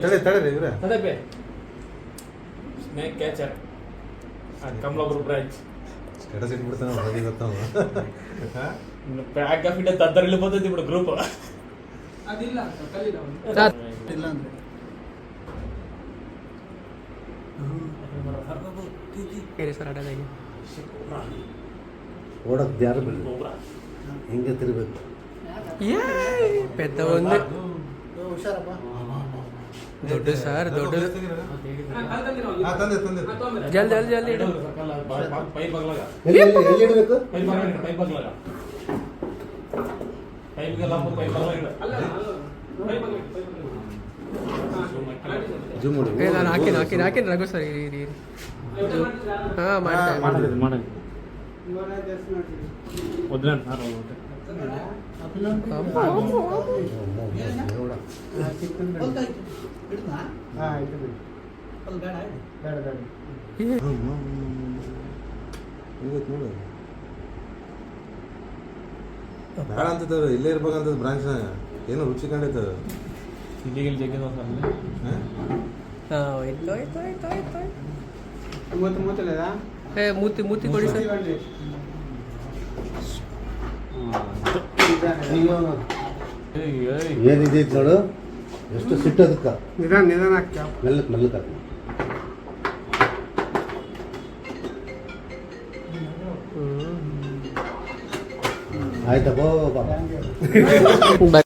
ತಡೆ ಇವ್ರೆ ತಡೆಪೆ snake catcher Kamalapura branch status ಇಟ್ಬಿಡ್ತಾನೆ ಹೊರಗೆ ಗೊತ್ತಾವ ಪ್ಯಾಕ್ ಆಫ್ ಇಂಡಿಯಾ ತದ್ದರಲ್ಲಿ ಬಂದದ್ದು ఇప్పుడు ಗ್ರೂಪ್ ಅದಿಲ್ಲ ಕಲಿದ ಇಲ್ಲ ಅಂದ್ರೆ ಓಡಕ್ ಯಾರು ಬಿಡಿ ಹಿಂಗೆ ತಿರ್ಬೇಕು పెద్ద ఉంది ಹುಷಾರಪ್ಪ ದೊಡ್ಡ ಸರ್ ದೊಡ್ಡ ತಂದೆ ಜಲ್ದಿ ಜಲ್ದಿ ಜಲ್ದಿ ಇಡು ಪೈ ಬಗ್ಲಾಗ ಎಲ್ಲಿ ಇಡಬೇಕು ಪೈ ಬಗ್ಲಾಗ ಪೈಗೆ ಲಾಂಬ ಪೈ ಬಗ್ಲಾಗ ಅಲ್ಲ ಪೈ ಬಗ್ಲಾಗ ಜೂಮ್ ಮಾಡಿ ಏ ನಾನು ಹಾಕಿನ ರಘು ಸರ್ ಇರಿ ಹಾಂ ಮಾಡ್ತೇನೆ ಮಾಡಿ ವದ್ರನ್ ಬೇಡ ಅಂತದ ಇಲ್ಲೇ ಇರ್ಬೇಕಂತದ ಬ್ರಾಂಚ್ ಏನೋ ರುಚಿ ಕಂಡೈತದ ಇಲ್ಲಿಗೆ ಜಗ್ಗಿನ ಮೂತಿ ಕೊಡಿ ಸರ್ ಏನಿದೆ ನೋಡು ಎಷ್ಟು ಸಿಟ್ಟದಕ್ಕ ನಿಧಾನ ಮೆಲ್ಲಕ್ ಆಯ್ತಾ ಬೋ